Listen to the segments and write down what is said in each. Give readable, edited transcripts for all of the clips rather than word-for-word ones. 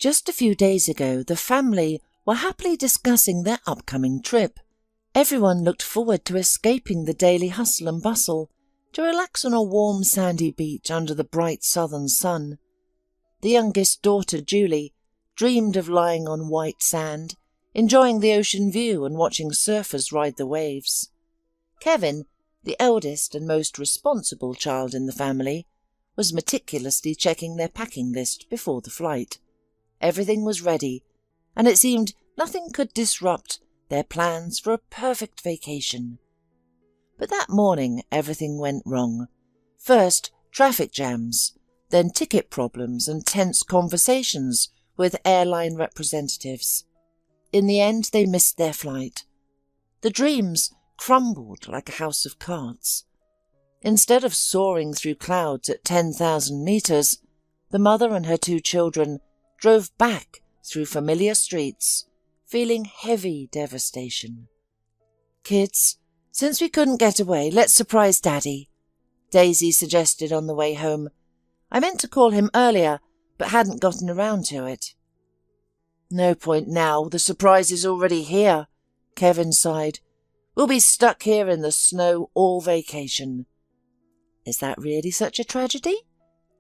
Just a few days ago, the family were happily discussing their upcoming trip. Everyone looked forward to escaping the daily hustle and bustle, to relax on a warm sandy beach under the bright southern sun. The youngest daughter, Julie, dreamed of lying on white sand, enjoying the ocean view and watching surfers ride the waves. Kevin, the eldest and most responsible child in the family, was meticulously checking their packing list before the flight. Everything was ready, and it seemed nothing could disrupt their plans for a perfect vacation. But that morning everything went wrong. First, traffic jams, then ticket problems and tense conversations with airline representatives. In the end, they missed their flight. The dreams crumbled like a house of cards. Instead of soaring through clouds at 10,000 meters, the mother and her 2 children drove back through familiar streets, feeling heavy devastation. "Kids, since we couldn't get away, let's surprise Daddy," Daisy suggested on the way home. "I meant to call him earlier, but hadn't gotten around to it." "No point now, the surprise is already here," Kevin sighed. "We'll be stuck here in the snow all vacation." "Is that really such a tragedy?"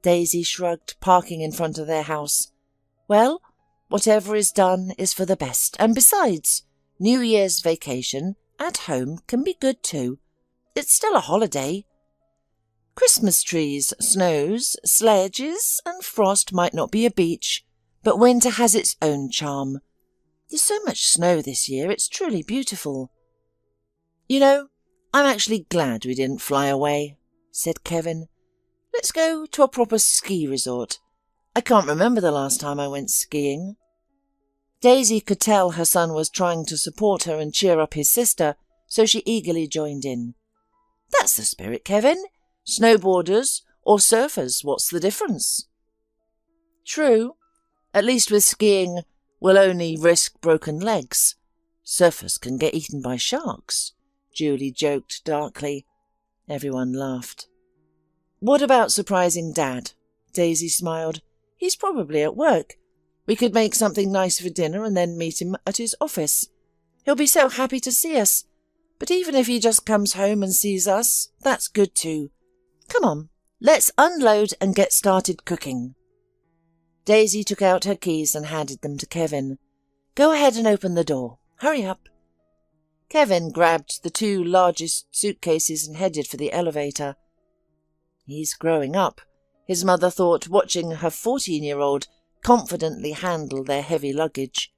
Daisy shrugged, parking in front of their house. "Well, whatever is done is for the best, and besides, New Year's vacation at home can be good too. It's still a holiday. Christmas trees, snows, sledges, and frost might not be a beach, but winter has its own charm. There's so much snow this year, it's truly beautiful." "You know, I'm actually glad we didn't fly away," said Kevin. "Let's go to a proper ski resort. I can't remember the last time I went skiing." Daisy could tell her son was trying to support her and cheer up his sister, so she eagerly joined in. "That's the spirit, Kevin. Snowboarders or surfers, what's the difference?" "True. At least with skiing, we'll only risk broken legs. Surfers can get eaten by sharks," Julie joked darkly. Everyone laughed. "What about surprising Dad?" Daisy smiled. "He's probably at work. We could make something nice for dinner and then meet him at his office. He'll be so happy to see us. But even if he just comes home and sees us, that's good too. Come on, let's unload and get started cooking." Daisy took out her keys and handed them to Kevin. "Go ahead and open the door. Hurry up." Kevin grabbed the 2 largest suitcases and headed for the elevator. He's growing up, his mother thought, watching her 14-year-old confidently handle their heavy luggage.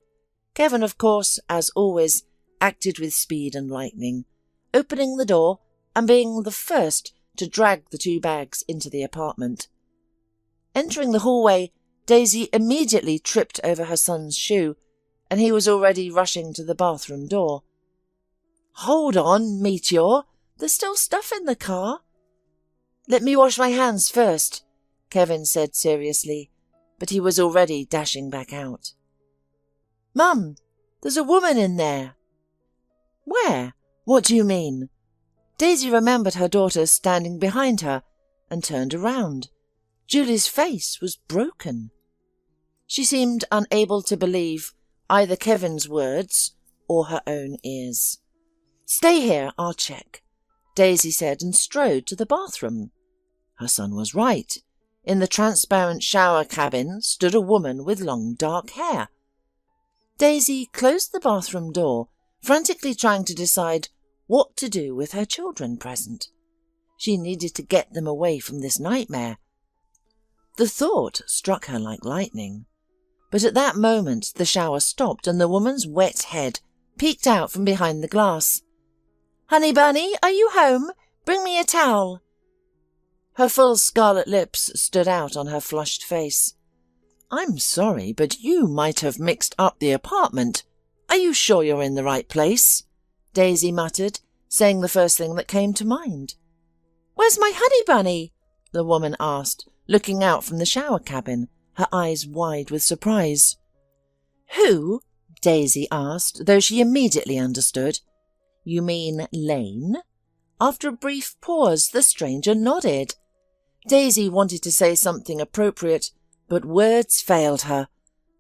Kevin, of course, as always, acted with speed and lightning, opening the door and being the first to drag the 2 bags into the apartment. Entering the hallway, Daisy immediately tripped over her son's shoe, and he was already rushing to the bathroom door. "Hold on, Meteor, there's still stuff in the car." "Let me wash my hands first," Kevin said seriously, but he was already dashing back out. "Mum, there's a woman in there." "Where? What do you mean?" Daisy remembered her daughter standing behind her and turned around. Julie's face was broken. She seemed unable to believe either Kevin's words or her own ears. "Stay here, I'll check," Daisy said and strode to the bathroom. Her son was right. In the transparent shower cabin stood a woman with long dark hair. Daisy closed the bathroom door, frantically trying to decide what to do with her children present. She needed to get them away from this nightmare. The thought struck her like lightning. But at that moment the shower stopped and the woman's wet head peeked out from behind the glass. "Honey bunny, are you home? Bring me a towel." Her full scarlet lips stood out on her flushed face. "I'm sorry, but you might have mixed up the apartment. Are you sure you're in the right place?" Daisy muttered, saying the first thing that came to mind. "Where's my honey bunny?" the woman asked, looking out from the shower cabin, her eyes wide with surprise. "Who?" Daisy asked, though she immediately understood. "You mean Lane?" After a brief pause, the stranger nodded. Daisy wanted to say something appropriate, but words failed her.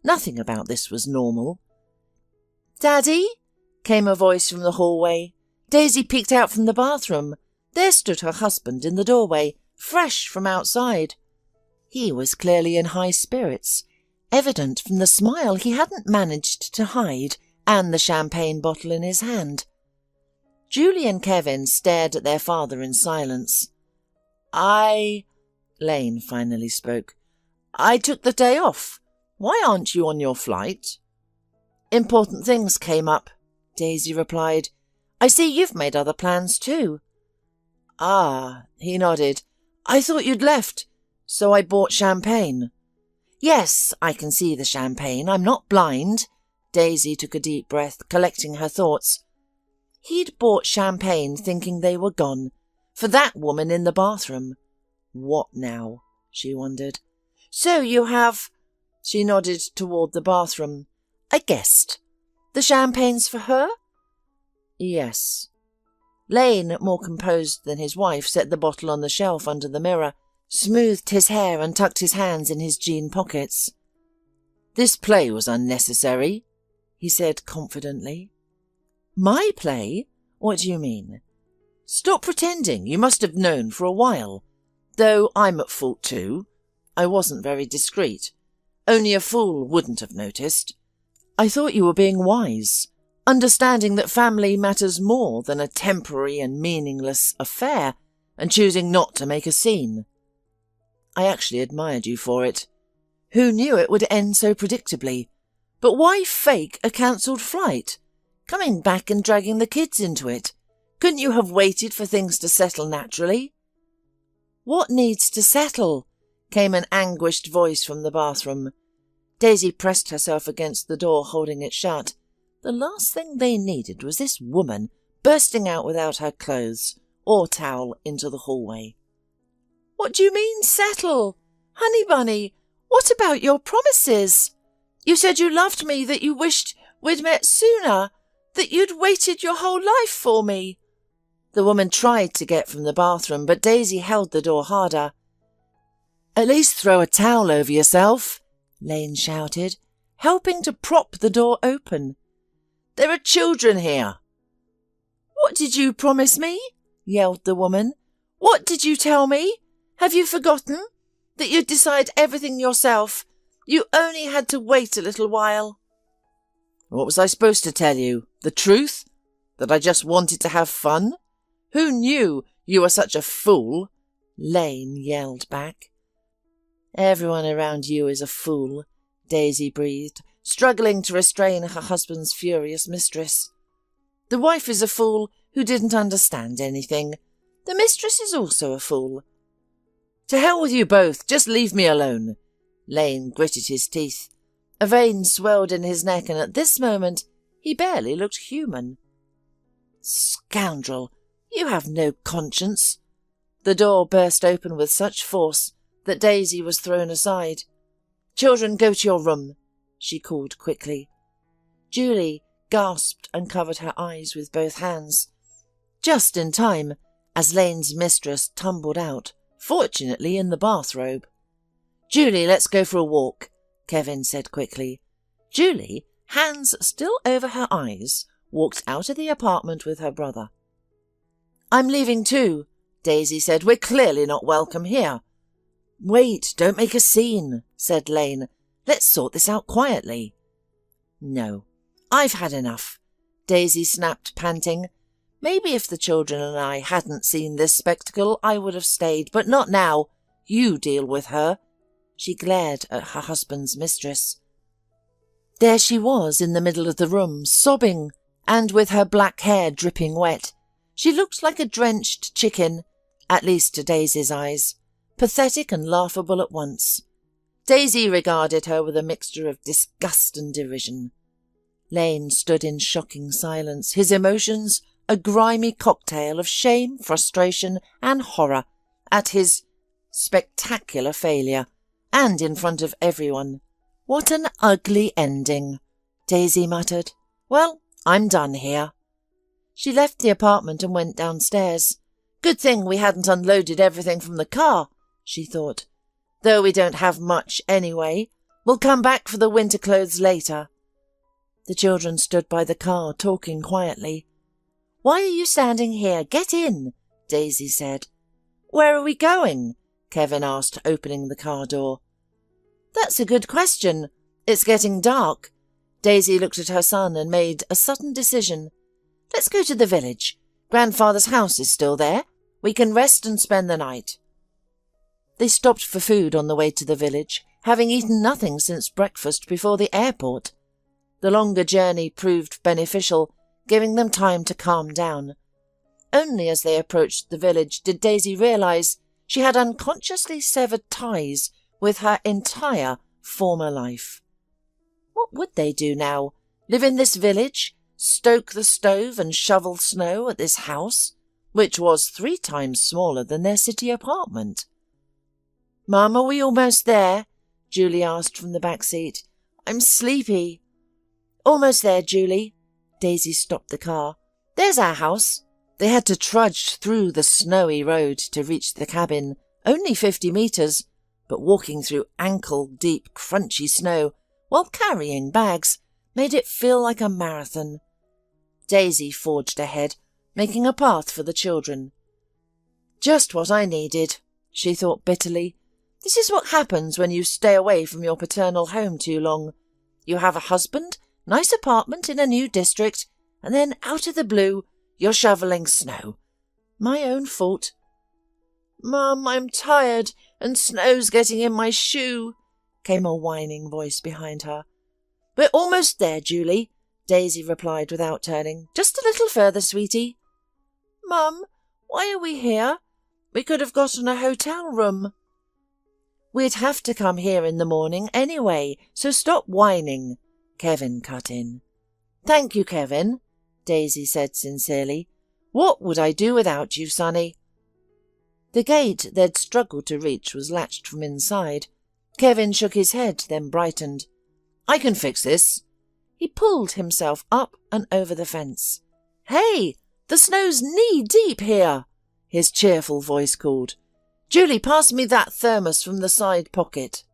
Nothing about this was normal. "Daddy?" came a voice from the hallway. Daisy peeked out from the bathroom. There stood her husband in the doorway, fresh from outside. He was clearly in high spirits, evident from the smile he hadn't managed to hide and the champagne bottle in his hand. Julie and Kevin stared at their father in silence. Lane finally spoke. "I took the day off. Why aren't you on your flight?" "Important things came up," Daisy replied. "I see you've made other plans too." "Ah," he nodded. "I thought you'd left, so I bought champagne." "Yes, I can see the champagne. I'm not blind." Daisy took a deep breath, collecting her thoughts. He'd bought champagne thinking they were gone, for that woman in the bathroom. What now? She wondered. "So you have—" She nodded toward the bathroom. "A guest. The champagne's for her?" "Yes." Lane, more composed than his wife, set the bottle on the shelf under the mirror, smoothed his hair and tucked his hands in his jean pockets. "This play was unnecessary," he said confidently. "My play? What do you mean?" "Stop pretending. You must have known for a while. Though I'm at fault too. I wasn't very discreet. Only a fool wouldn't have noticed. I thought you were being wise, understanding that family matters more than a temporary and meaningless affair, and choosing not to make a scene. I actually admired you for it. Who knew it would end so predictably? But why fake a cancelled flight? Coming back and dragging the kids into it? Couldn't you have waited for things to settle naturally?" "What needs to settle?" came an anguished voice from the bathroom. Daisy pressed herself against the door, holding it shut. The last thing they needed was this woman bursting out without her clothes or towel into the hallway. "What do you mean, settle? Honey bunny, what about your promises? You said you loved me, that you wished we'd met sooner, that you'd waited your whole life for me." The woman tried to get from the bathroom, but Daisy held the door harder. "At least throw a towel over yourself," Lane shouted, helping to prop the door open. "There are children here." "What did you promise me?" yelled the woman. "What did you tell me? Have you forgotten? That you'd decide everything yourself. You only had to wait a little while." "What was I supposed to tell you? The truth? That I just wanted to have fun? Who knew you were such a fool?" Lane yelled back. "Everyone around you is a fool," Daisy breathed, struggling to restrain her husband's furious mistress. "The wife is a fool who didn't understand anything. The mistress is also a fool." "To hell with you both, just leave me alone." Lane gritted his teeth. A vein swelled in his neck, and at this moment he barely looked human. "Scoundrel, you have no conscience." The door burst open with such force that Daisy was thrown aside. "Children, go to your room," she called quickly. Julie gasped and covered her eyes with both hands. Just in time, as Lane's mistress tumbled out, fortunately in the bathrobe. "Julie, let's go for a walk," Kevin said quickly. Julie, hands still over her eyes, walked out of the apartment with her brother. "I'm leaving too," Daisy said. "We're clearly not welcome here." "Wait, don't make a scene," said Lane. "Let's sort this out quietly." "No, I've had enough," Daisy snapped, panting. "Maybe if the children and I hadn't seen this spectacle, I would have stayed, but not now. You deal with her." She glared at her husband's mistress. There she was in the middle of the room, sobbing, and with her black hair dripping wet. She looked like a drenched chicken, at least to Daisy's eyes, pathetic and laughable at once. Daisy regarded her with a mixture of disgust and derision. Lane stood in shocking silence, his emotions a grimy cocktail of shame, frustration, and horror at his spectacular failure, and in front of everyone. "What an ugly ending," Daisy muttered. "Well, I'm done here." She left the apartment and went downstairs. "Good thing we hadn't unloaded everything from the car," she thought. "Though we don't have much anyway. We'll come back for the winter clothes later." The children stood by the car, talking quietly. "Why are you standing here? Get in," Daisy said. "Where are we going?" Kevin asked, opening the car door. "That's a good question. It's getting dark." Daisy looked at her son and made a sudden decision. "Let's go to the village. Grandfather's house is still there. We can rest and spend the night." They stopped for food on the way to the village, having eaten nothing since breakfast before the airport. The longer journey proved beneficial, giving them time to calm down. Only as they approached the village did Daisy realize she had unconsciously severed ties with her entire former life. What would they do now? Live in this village? Stoke the stove and shovel snow at this house, which was 3 times smaller than their city apartment? "Mum, are we almost there?" Julie asked from the back seat. "I'm sleepy." "Almost there, Julie." Daisy stopped the car. "There's our house." They had to trudge through the snowy road to reach the cabin, only 50 metres, but walking through ankle-deep, crunchy snow while carrying bags made it feel like a marathon. Daisy forged ahead, making a path for the children. "Just what I needed," she thought bitterly. "This is what happens when you stay away from your paternal home too long. You have a husband, nice apartment in a new district, and then out of the blue you're shoveling snow. My own fault." "Mum, I'm tired, and snow's getting in my shoe," came a whining voice behind her. "We're almost there, Julie," Daisy replied without turning. "Just a little further, sweetie." "Mum, why are we here? We could have gotten a hotel room." "We'd have to come here in the morning anyway, so stop whining," Kevin cut in. "Thank you, Kevin," Daisy said sincerely. "What would I do without you, Sonny?" The gate they'd struggled to reach was latched from inside. Kevin shook his head, then brightened. "I can fix this." He pulled himself up and over the fence. "Hey, the snow's knee-deep here," his cheerful voice called. "Julie, pass me that thermos from the side pocket."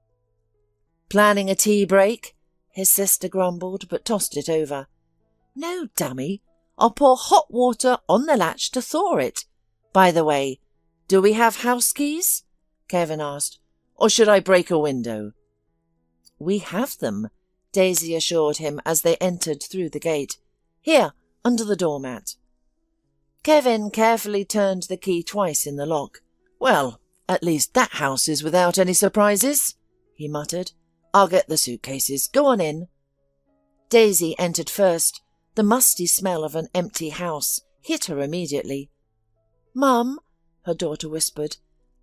"Planning a tea break?" his sister grumbled, but tossed it over. "No, dummy. I'll pour hot water on the latch to thaw it. By the way, do we have house keys?" Kevin asked. "Or should I break a window?" "We have them," Daisy assured him as they entered through the gate. "Here, under the doormat." Kevin carefully turned the key twice in the lock. "Well, at least that house is without any surprises," he muttered. "I'll get the suitcases. Go on in." Daisy entered first. The musty smell of an empty house hit her immediately. "Mum," her daughter whispered,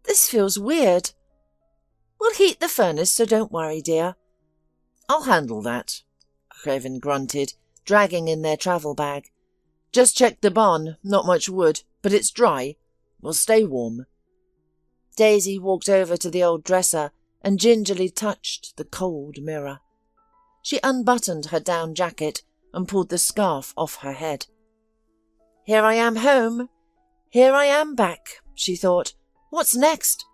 "this feels weird." "We'll heat the furnace, so don't worry, dear." "I'll handle that," Kevin grunted, dragging in their travel bag. "Just check the barn, not much wood, but it's dry. We'll stay warm." Daisy walked over to the old dresser and gingerly touched the cold mirror. She unbuttoned her down jacket and pulled the scarf off her head. "Here I am home. Here I am back," she thought. "What's next?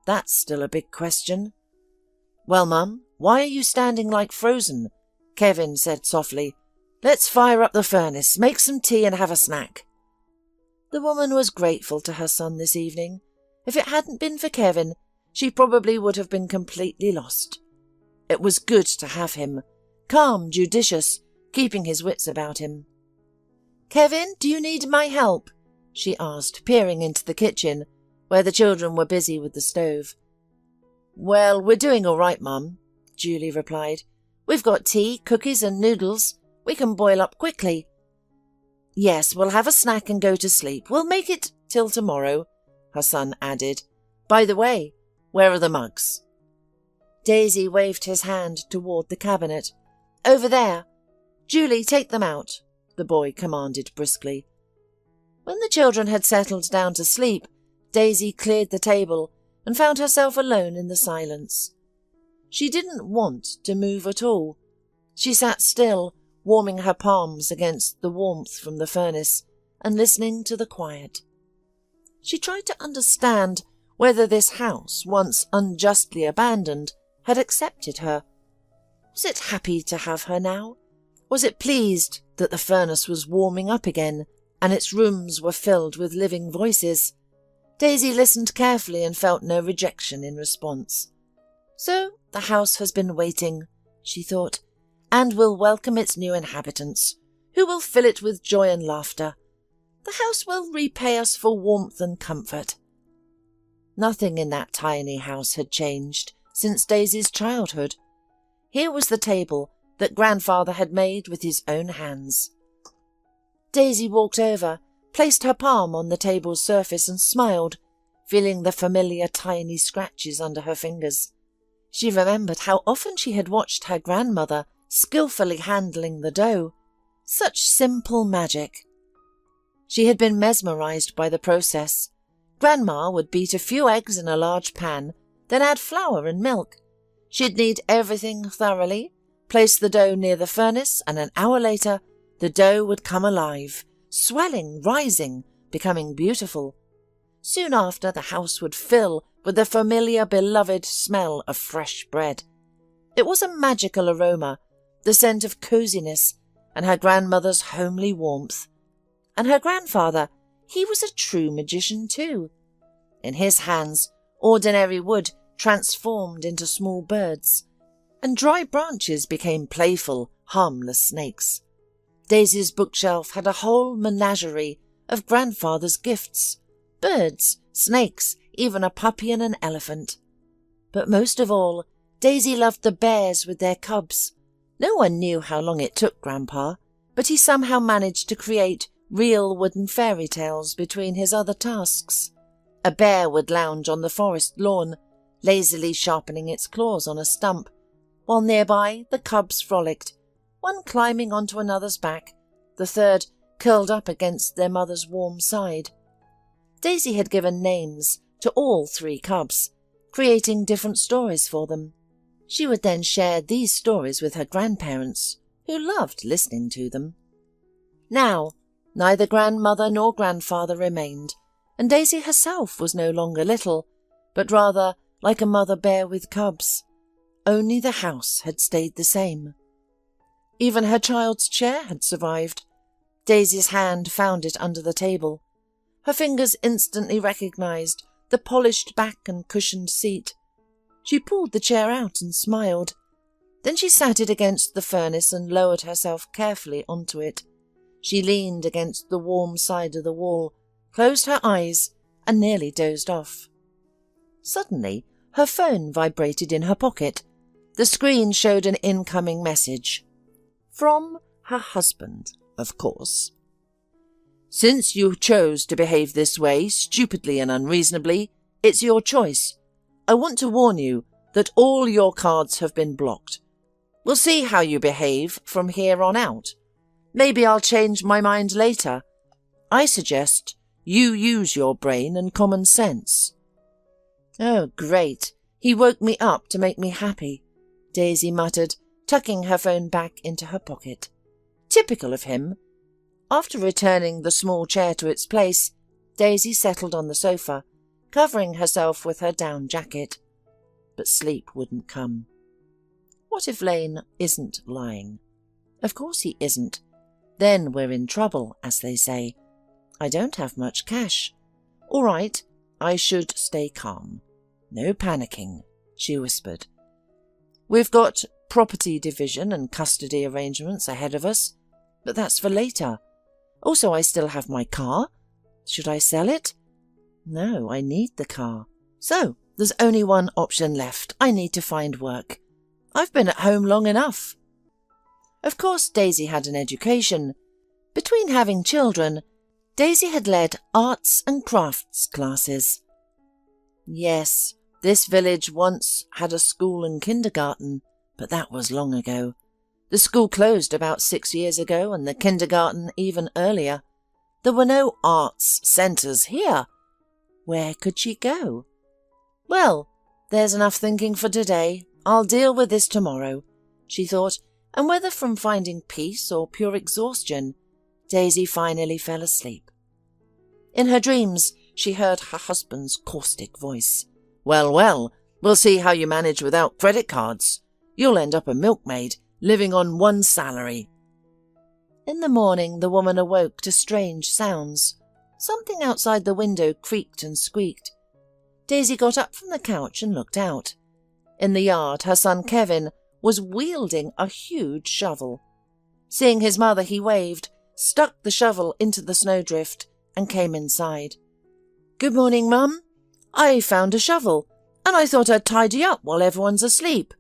That's still a big question." "Well, Mum, why are you standing like frozen?" Kevin said softly. "Let's fire up the furnace, make some tea and have a snack." The woman was grateful to her son this evening. If it hadn't been for Kevin, she probably would have been completely lost. It was good to have him, calm, judicious, keeping his wits about him. "Kevin, do you need my help?" she asked, peering into the kitchen, where the children were busy with the stove. "Well, we're doing all right, Mum," Julie replied. "We've got tea, cookies and noodles. We can boil up quickly." "Yes, we'll have a snack and go to sleep. We'll make it till tomorrow," her son added. "By the way, where are the mugs?" Daisy waved his hand toward the cabinet. "Over there. Julie, take them out," the boy commanded briskly. When the children had settled down to sleep, Daisy cleared the table and found herself alone in the silence. She didn't want to move at all. She sat still, warming her palms against the warmth from the furnace and listening to the quiet. She tried to understand whether this house, once unjustly abandoned, had accepted her, Was it happy to have her now? Was it pleased that the furnace was warming up again and its rooms were filled with living voices? Daisy listened carefully and felt no rejection in response. So the house has been waiting, she thought, and will welcome its new inhabitants, who will fill it with joy and laughter. The house will repay us for warmth and comfort. Nothing in that tiny house had changed since Daisy's childhood. Here was the table that Grandfather had made with his own hands. Daisy walked over, placed her palm on the table's surface and smiled, feeling the familiar tiny scratches under her fingers. She remembered how often she had watched her grandmother skillfully handling the dough. Such simple magic. She had been mesmerized by the process. Grandma would beat a few eggs in a large pan, then add flour and milk. She'd knead everything thoroughly, place the dough near the furnace, and an hour later the dough would come alive, swelling, rising, becoming beautiful. Soon after, the house would fill with the familiar, beloved smell of fresh bread. It was a magical aroma, the scent of coziness, and her grandmother's homely warmth. And her grandfather, he was a true magician too. In his hands, ordinary wood transformed into small birds, and dry branches became playful, harmless snakes. Daisy's bookshelf had a whole menagerie of grandfather's gifts, birds, snakes, even a puppy and an elephant. But most of all, Daisy loved the bears with their cubs. No one knew how long it took Grandpa, but he somehow managed to create real wooden fairy tales between his other tasks. A bear would lounge on the forest lawn, lazily sharpening its claws on a stump, while nearby the cubs frolicked, one climbing onto another's back, the third curled up against their mother's warm side. Daisy had given names to all 3 cubs, creating different stories for them. She would then share these stories with her grandparents, who loved listening to them. Now, neither grandmother nor grandfather remained, and Daisy herself was no longer little, but rather like a mother bear with cubs. Only the house had stayed the same. Even her child's chair had survived. Daisy's hand found it under the table. Her fingers instantly recognized the polished back and cushioned seat. She pulled the chair out and smiled. Then she sat it against the furnace and lowered herself carefully onto it. She leaned against the warm side of the wall, closed her eyes, and nearly dozed off. Suddenly, her phone vibrated in her pocket. The screen showed an incoming message. From her husband, of course. Since you chose to behave this way, stupidly and unreasonably, it's your choice. I want to warn you that all your cards have been blocked. We'll see how you behave from here on out. Maybe I'll change my mind later. I suggest you use your brain and common sense. Oh, great. He woke me up to make me happy, Daisy muttered, tucking her phone back into her pocket. Typical of him. After returning the small chair to its place, Daisy settled on the sofa, covering herself with her down jacket. But sleep wouldn't come. What if Lane isn't lying? Of course he isn't. Then we're in trouble, as they say. I don't have much cash. All right, I should stay calm. No panicking, she whispered. We've got property division and custody arrangements ahead of us, but that's for later. Also, I still have my car. Should I sell it? No, I need the car. So, there's only one option left. I need to find work. I've been at home long enough. Of course, Daisy had an education. Between having children, Daisy had led arts and crafts classes. Yes, this village once had a school and kindergarten, but that was long ago. The school closed about 6 years ago, and the kindergarten even earlier. There were no arts centres here. Where could she go? Well, there's enough thinking for today. I'll deal with this tomorrow, she thought, and whether from finding peace or pure exhaustion, Daisy finally fell asleep. In her dreams, she heard her husband's caustic voice. Well, well, we'll see how you manage without credit cards. You'll end up a milkmaid, living on one salary." In the morning the woman awoke to strange sounds. Something outside the window creaked and squeaked. Daisy got up from the couch and looked out. In the yard, her son Kevin was wielding a huge shovel. Seeing his mother, he waved, stuck the shovel into the snowdrift, and came inside. "Good morning, Mum. I found a shovel, and I thought I'd tidy up while everyone's asleep."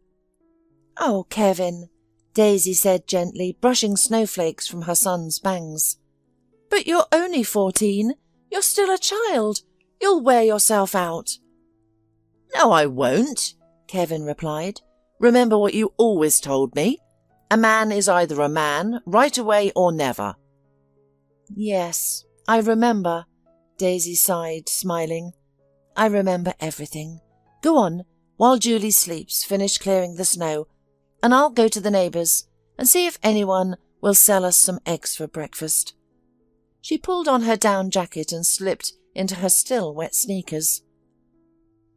"Oh, Kevin," Daisy said gently, brushing snowflakes from her son's bangs. "But you're only 14. You're still a child. You'll wear yourself out." "No, I won't," Kevin replied. "Remember what you always told me. A man is either a man, right away or never." "Yes, I remember," Daisy sighed, smiling. "I remember everything. Go on, while Julie sleeps, finish clearing the snow, and I'll go to the neighbours and see if anyone will sell us some eggs for breakfast." She pulled on her down jacket and slipped into her still wet sneakers.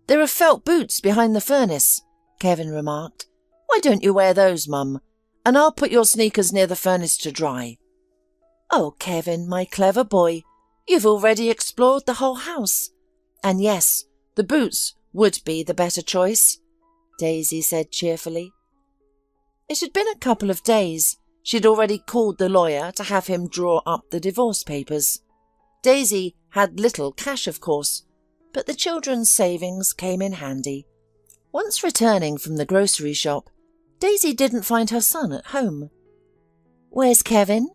"There are felt boots behind the furnace," Kevin remarked. "Why don't you wear those, Mum? And I'll put your sneakers near the furnace to dry." "Oh, Kevin, my clever boy, you've already explored the whole house. And yes, the boots would be the better choice," Daisy said cheerfully. It had been a couple of days. She'd already called the lawyer to have him draw up the divorce papers. Daisy had little cash, of course, but the children's savings came in handy. Once returning from the grocery shop, Daisy didn't find her son at home. "Where's Kevin?"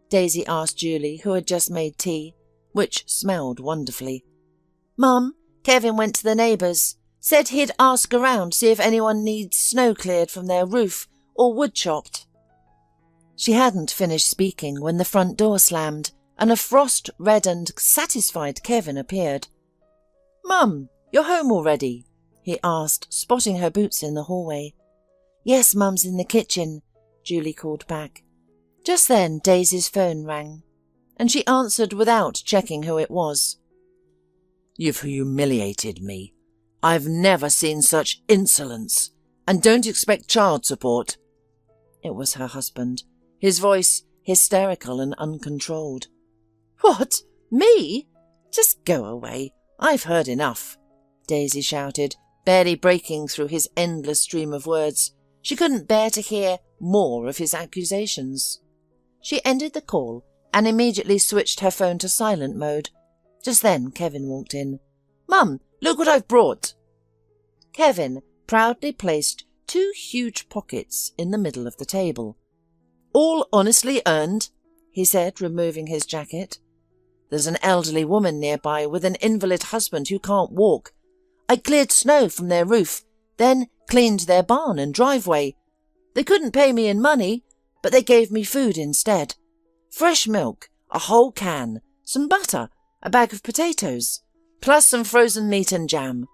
Daisy asked Julie, who had just made tea, which smelled wonderfully. "Mum, Kevin went to the neighbours. Said he'd ask around, see if anyone needs snow cleared from their roof or wood chopped." She hadn't finished speaking when the front door slammed and a frost-reddened, satisfied Kevin appeared. "Mum, you're home already?" he asked, spotting her boots in the hallway. "Yes, Mum's in the kitchen," Julie called back. Just then Daisy's phone rang, and she answered without checking who it was. "You've humiliated me. I've never seen such insolence, and don't expect child support." It was her husband, his voice hysterical and uncontrolled. "What? Me? Just go away. I've heard enough," Daisy shouted, barely breaking through his endless stream of words. She couldn't bear to hear more of his accusations. She ended the call and immediately switched her phone to silent mode. Just then Kevin walked in. "Mum, look what I've brought." Kevin proudly placed 2 huge pockets in the middle of the table. "All honestly earned," he said, removing his jacket. "There's an elderly woman nearby with an invalid husband who can't walk. I cleared snow from their roof, then cleaned their barn and driveway. They couldn't pay me in money, but they gave me food instead. Fresh milk, a whole can, some butter, a bag of potatoes, plus some frozen meat and jam.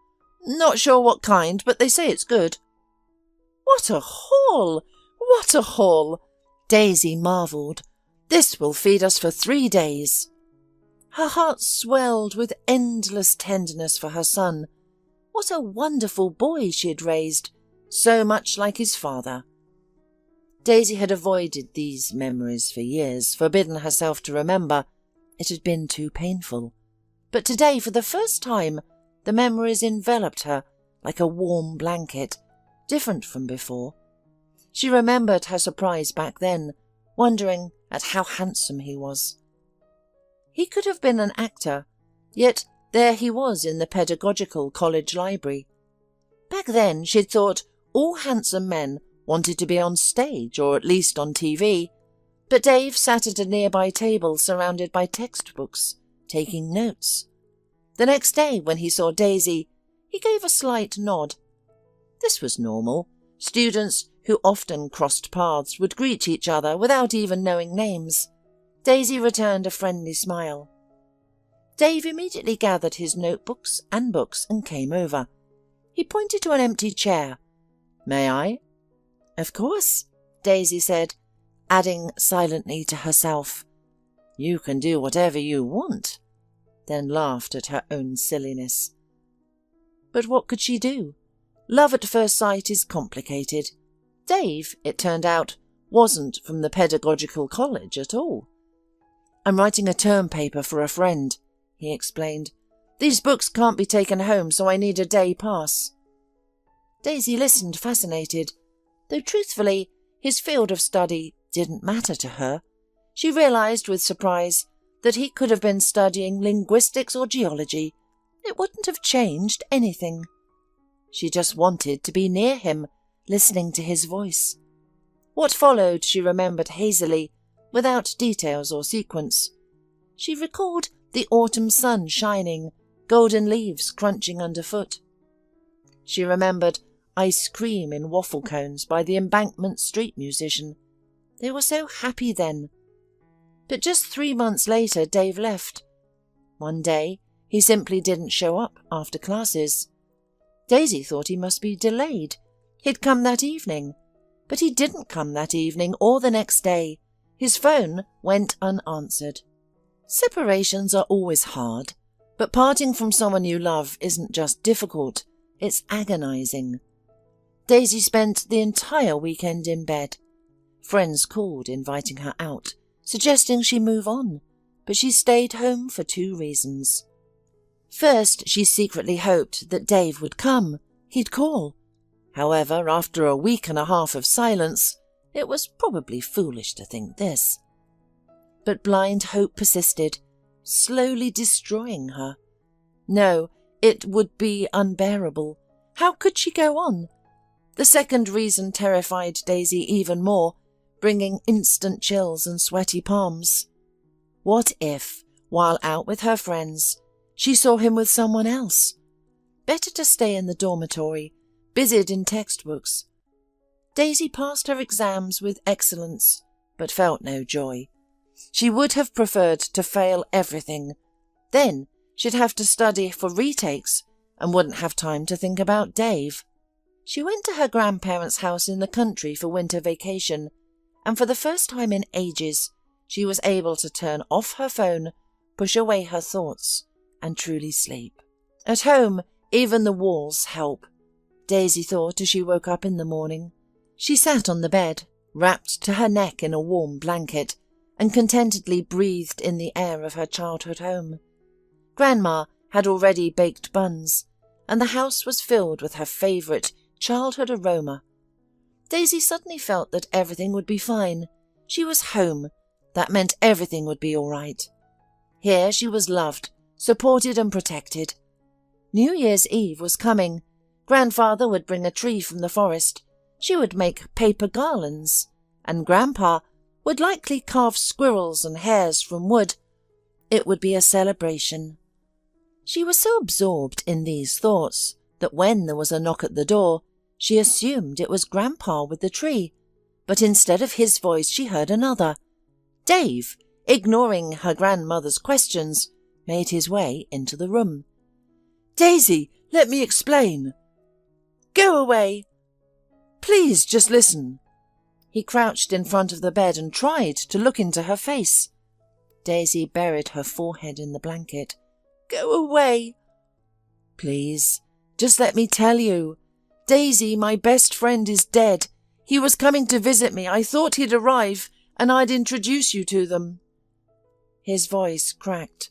Not sure what kind, but they say it's good." "What a haul! What a haul!" Daisy marvelled. "This will feed us for 3 days." Her heart swelled with endless tenderness for her son. What a wonderful boy she had raised, so much like his father. Daisy had avoided these memories for years, forbidden herself to remember. It had been too painful. But today, for the first time, the memories enveloped her like a warm blanket, different from before. She remembered her surprise back then, wondering at how handsome he was. He could have been an actor, yet there he was in the pedagogical college library. Back then she'd thought all handsome men wanted to be on stage or at least on TV, but Dave sat at a nearby table surrounded by textbooks, taking notes. The next day when he saw Daisy, he gave a slight nod. This was normal. Students who often crossed paths would greet each other without even knowing names. Daisy returned a friendly smile. Dave immediately gathered his notebooks and books and came over. He pointed to an empty chair. "May I?" "Of course," Daisy said, adding silently to herself, "You can do whatever you want," then laughed at her own silliness. But what could she do? Love at first sight is complicated. Dave, it turned out, wasn't from the pedagogical college at all. "I'm writing a term paper for a friend," he explained. "These books can't be taken home, so I need a day pass." Daisy listened, fascinated, though truthfully, his field of study didn't matter to her. She realised with surprise that he could have been studying linguistics or geology. It wouldn't have changed anything. She just wanted to be near him, listening to his voice. What followed she remembered hazily, without details or sequence. She recalled the autumn sun shining, golden leaves crunching underfoot. She remembered ice cream in waffle cones by the Embankment street musician. They were so happy then. But just 3 months later, Dave left. One day, he simply didn't show up after classes. Daisy thought he must be delayed. He'd come that evening. But he didn't come that evening or the next day. His phone went unanswered. Separations are always hard, but parting from someone you love isn't just difficult, it's agonizing. Daisy spent the entire weekend in bed. Friends called, inviting her out, suggesting she move on, but she stayed home for 2 reasons. First, she secretly hoped that Dave would come. He'd call. However, after a week and a half of silence, it was probably foolish to think this. But blind hope persisted, slowly destroying her. No, it would be unbearable. How could she go on? The second reason terrified Daisy even more, bringing instant chills and sweaty palms. What if, while out with her friends, she saw him with someone else? Better to stay in the dormitory, busied in textbooks. Daisy passed her exams with excellence, but felt no joy. She would have preferred to fail everything. Then she'd have to study for retakes and wouldn't have time to think about Dave. She went to her grandparents' house in the country for winter vacation, and for the first time in ages, she was able to turn off her phone, push away her thoughts, and truly sleep. At home, even the walls help, Daisy thought as she woke up in the morning. She sat on the bed, wrapped to her neck in a warm blanket, and contentedly breathed in the air of her childhood home. Grandma had already baked buns, and the house was filled with her favourite childhood aroma. Daisy suddenly felt that everything would be fine. She was home. That meant everything would be all right. Here she was loved, supported and protected. New Year's Eve was coming. Grandfather would bring a tree from the forest. She would make paper garlands, and Grandpa would likely carve squirrels and hares from wood. It would be a celebration. She was so absorbed in these thoughts that when there was a knock at the door, she assumed it was Grandpa with the tree, but instead of his voice she heard another. Dave, ignoring her grandmother's questions, made his way into the room. "Daisy, let me explain." "Go away. Please just listen." He crouched in front of the bed and tried to look into her face. Daisy buried her forehead in the blanket. "Go away." "Please, just let me tell you. Daisy, my best friend, is dead. He was coming to visit me. I thought he'd arrive, and I'd introduce you to them." His voice cracked.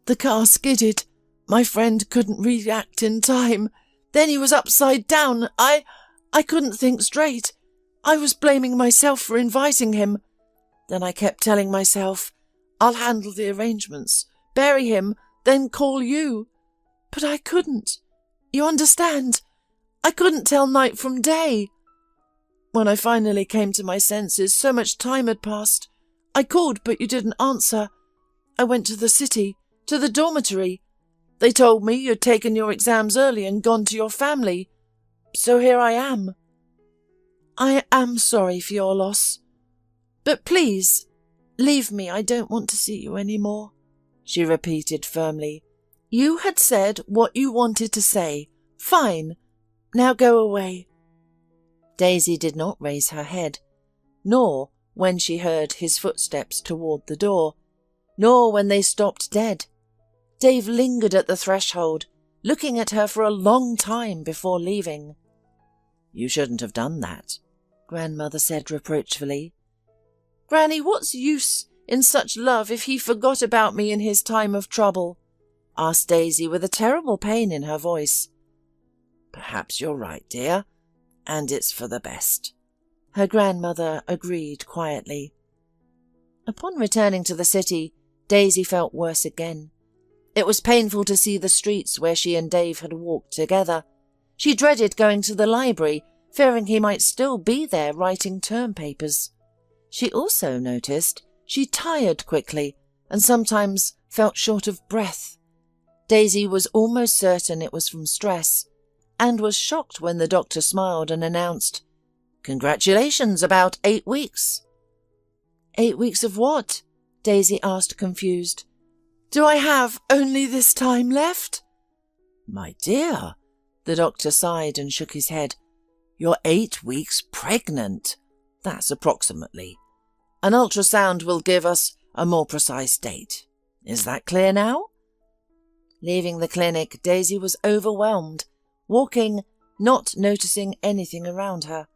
"The car skidded. My friend couldn't react in time. Then he was upside down. I couldn't think straight. I was blaming myself for inviting him. Then I kept telling myself, I'll handle the arrangements, bury him, then call you. But I couldn't. You understand? I couldn't tell night from day. When I finally came to my senses, so much time had passed. I called, but you didn't answer. I went to the city, to the dormitory. They told me you'd taken your exams early and gone to your family. So here I am. I am sorry for your loss. But please, leave me. I don't want to see you any more," she repeated firmly. "You had said what you wanted to say. Fine. Now go away." Daisy did not raise her head, nor when she heard his footsteps toward the door, nor when they stopped dead. Dave lingered at the threshold, looking at her for a long time before leaving. "You shouldn't have done that," Grandmother said reproachfully. Granny, what's use in such love if he forgot about me in his time of trouble? Asked Daisy with a terrible pain in her voice. Perhaps you're right, dear, and it's for the best, her grandmother agreed quietly. Upon returning to the city, Daisy felt worse again. It was painful to see the streets where she and Dave had walked together. She dreaded going to the library, fearing he might still be there writing term papers. She also noticed she tired quickly and sometimes felt short of breath. Daisy was almost certain it was from stress, and was shocked when the doctor smiled and announced, "Congratulations, about 8 weeks." 8 weeks of what? Daisy asked, confused. Do I have only this time left? My dear, the doctor sighed and shook his head. You're 8 weeks pregnant. That's approximately. An ultrasound will give us a more precise date. Is that clear now? Leaving the clinic, Daisy was overwhelmed, walking, not noticing anything around her.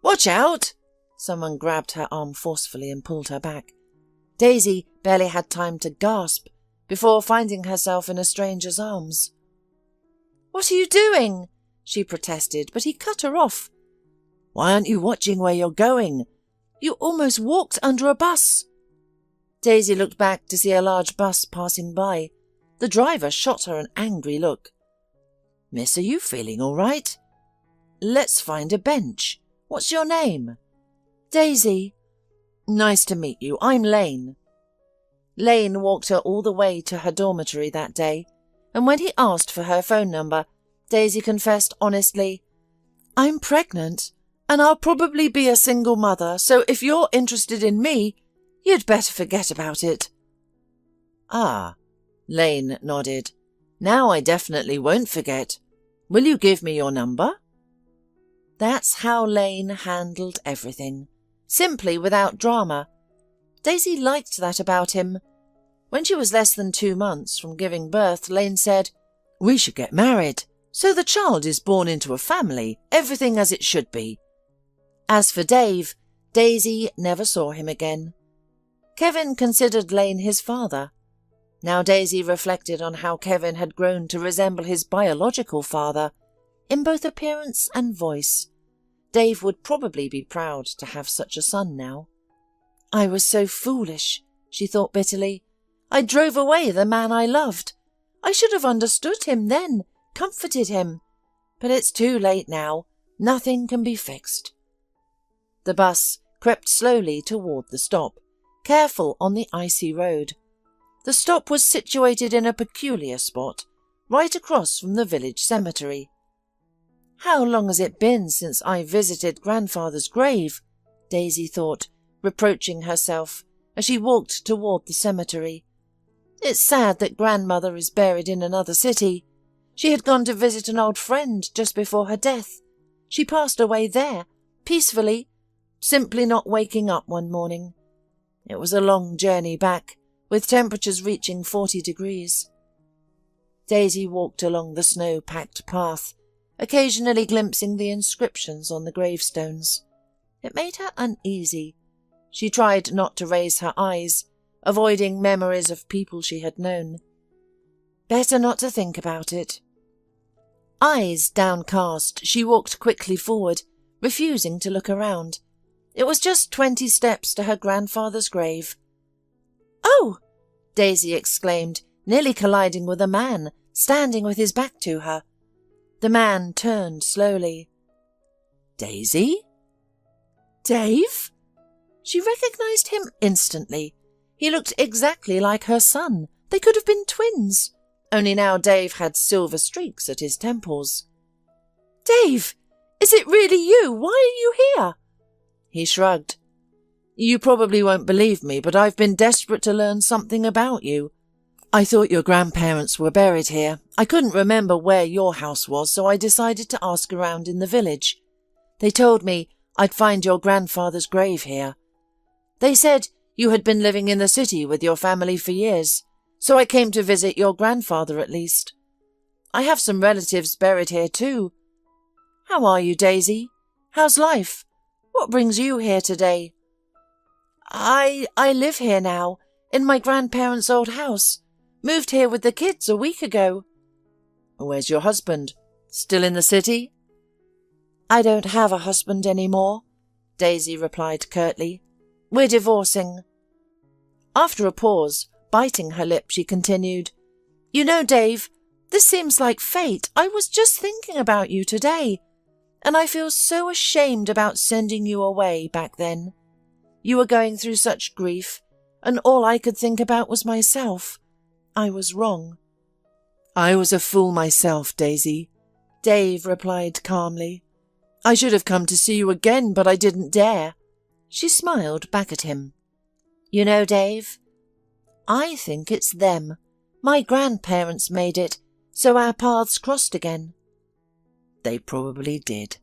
Watch out! Someone grabbed her arm forcefully and pulled her back. Daisy barely had time to gasp before finding herself in a stranger's arms. What are you doing? She protested, but he cut her off. Why aren't you watching where you're going? You almost walked under a bus. Daisy looked back to see a large bus passing by. The driver shot her an angry look. Miss, are you feeling all right? Let's find a bench. What's your name? Daisy. Nice to meet you. I'm Lane. Lane walked her all the way to her dormitory that day, and when he asked for her phone number, Daisy confessed honestly, I'm pregnant, and I'll probably be a single mother, so if you're interested in me, you'd better forget about it. Ah, Lane nodded. Now I definitely won't forget. Will you give me your number? That's how Lane handled everything, simply without drama. Daisy liked that about him. When she was less than 2 months from giving birth, Lane said, We should get married, so the child is born into a family, everything as it should be. As for Dave, Daisy never saw him again. Kevin considered Lane his father. Now Daisy reflected on how Kevin had grown to resemble his biological father, in both appearance and voice. Dave would probably be proud to have such a son now. I was so foolish, she thought bitterly. I drove away the man I loved. I should have understood him then, comforted him. But it's too late now. Nothing can be fixed. The bus crept slowly toward the stop, careful on the icy road. The stop was situated in a peculiar spot, right across from the village cemetery. How long has it been since I visited Grandfather's grave? Daisy thought, reproaching herself as she walked toward the cemetery. It's sad that Grandmother is buried in another city. She had gone to visit an old friend just before her death. She passed away there, peacefully, simply not waking up one morning. It was a long journey back, with temperatures reaching 40 degrees. Daisy walked along the snow-packed path, occasionally glimpsing the inscriptions on the gravestones. It made her uneasy. She tried not to raise her eyes, avoiding memories of people she had known. Better not to think about it. Eyes downcast, she walked quickly forward, refusing to look around. It was just 20 steps to her grandfather's grave. Oh! Daisy exclaimed, nearly colliding with a man standing with his back to her. The man turned slowly. Daisy? Dave? She recognized him instantly. He looked exactly like her son. They could have been twins. Only now Dave had silver streaks at his temples. Dave, is it really you? Why are you here? He shrugged. You probably won't believe me, but I've been desperate to learn something about you. I thought your grandparents were buried here. I couldn't remember where your house was, so I decided to ask around in the village. They told me I'd find your grandfather's grave here. They said you had been living in the city with your family for years, so I came to visit your grandfather at least. I have some relatives buried here too. How are you, Daisy? How's life? What brings you here today?" I live here now, in my grandparents' old house. Moved here with the kids a week ago." "Where's your husband? Still in the city?" "I don't have a husband anymore," Daisy replied curtly. "We're divorcing." After a pause, biting her lip, she continued, "You know, Dave, this seems like fate. I was just thinking about you today, and I feel so ashamed about sending you away back then. You were going through such grief, and all I could think about was myself. I was wrong." "I was a fool myself, Daisy," Dave replied calmly. "I should have come to see you again, but I didn't dare." She smiled back at him. "You know, Dave, I think it's them. My grandparents made it, so our paths crossed again." "They probably did,"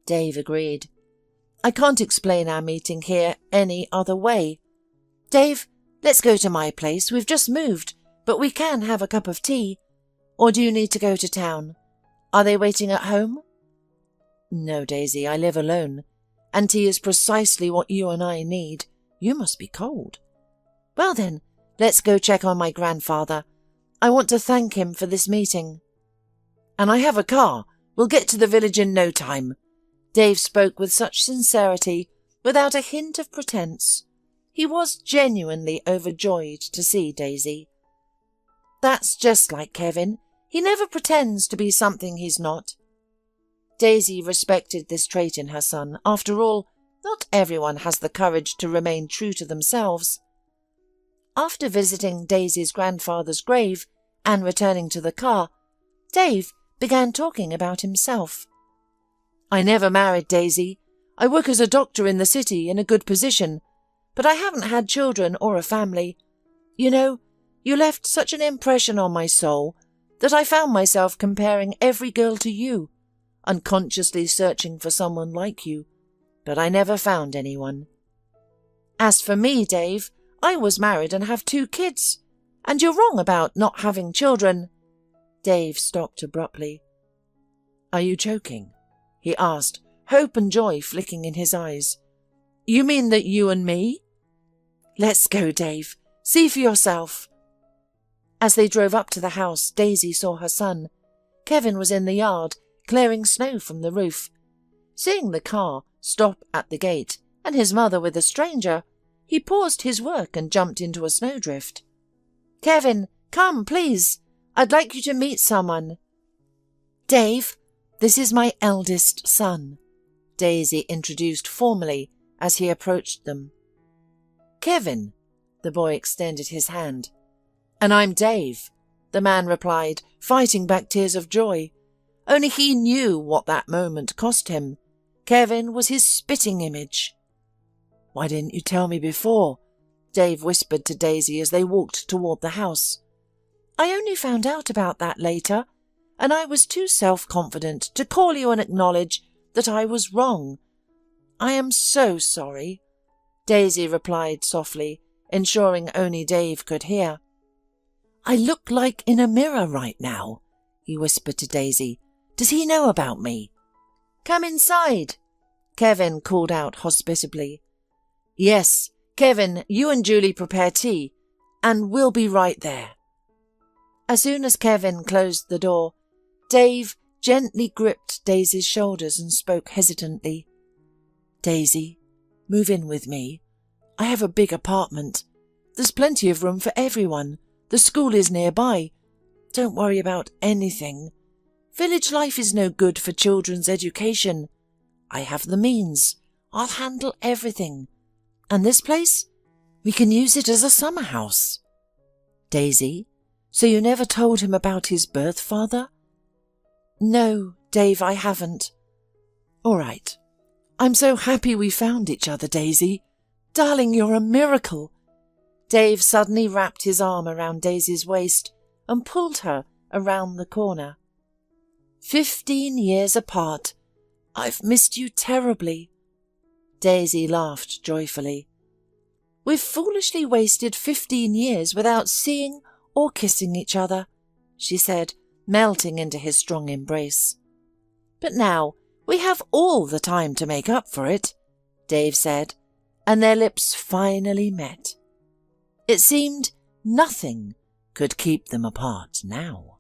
Dave agreed. "I can't explain our meeting here any other way. Dave, let's go to my place. We've just moved, but we can have a cup of tea. Or do you need to go to town? Are they waiting at home?" "No, Daisy, I live alone, and tea is precisely what you and I need. You must be cold." "Well then, let's go check on my grandfather. I want to thank him for this meeting." "And I have a car. We'll get to the village in no time." Dave spoke with such sincerity, without a hint of pretense. He was genuinely overjoyed to see Daisy. "That's just like Kevin. He never pretends to be something he's not." Daisy respected this trait in her son. After all, not everyone has the courage to remain true to themselves. After visiting Daisy's grandfather's grave and returning to the car, Dave began talking about himself. "I never married, Daisy. I work as a doctor in the city in a good position, but I haven't had children or a family. You know, you left such an impression on my soul that I found myself comparing every girl to you, unconsciously searching for someone like you, but I never found anyone. As for me, Dave, I was married and have 2 kids, and you're wrong about not having children." Dave stopped abruptly. "Are you joking?" he asked, hope and joy flicking in his eyes. "You mean that you and me?" "Let's go, Dave. See for yourself." As they drove up to the house, Daisy saw her son. Kevin was in the yard, clearing snow from the roof. Seeing the car stop at the gate and his mother with a stranger, he paused his work and jumped into a snowdrift. "Kevin, come, please. I'd like you to meet someone." "Dave, this is my eldest son," Daisy introduced formally as he approached them. "Kevin," the boy extended his hand. "And I'm Dave," the man replied, fighting back tears of joy. Only he knew what that moment cost him. Kevin was his spitting image. "Why didn't you tell me before?" Dave whispered to Daisy as they walked toward the house. "I only found out about that later, and I was too self-confident to call you and acknowledge that I was wrong. I am so sorry," Daisy replied softly, ensuring only Dave could hear. "I look like in a mirror right now," he whispered to Daisy. "Does he know about me?" "Come inside," Kevin called out hospitably. "Yes, Kevin, you and Julie prepare tea, and we'll be right there." As soon as Kevin closed the door, Dave gently gripped Daisy's shoulders and spoke hesitantly. "Daisy, move in with me. I have a big apartment. There's plenty of room for everyone. The school is nearby. Don't worry about anything. Village life is no good for children's education. I have the means. I'll handle everything. And this place? We can use it as a summer house." "Daisy, so you never told him about his birth father?" "No, Dave, I haven't." "All right. I'm so happy we found each other, Daisy. Darling, you're a miracle." Dave suddenly wrapped his arm around Daisy's waist and pulled her around the corner. 15 years apart. I've missed you terribly." Daisy laughed joyfully. "We've foolishly wasted 15 years without seeing or kissing each other," she said, melting into his strong embrace. "But now we have all the time to make up for it. Dave said, and their lips finally met. It seemed nothing could keep them apart now.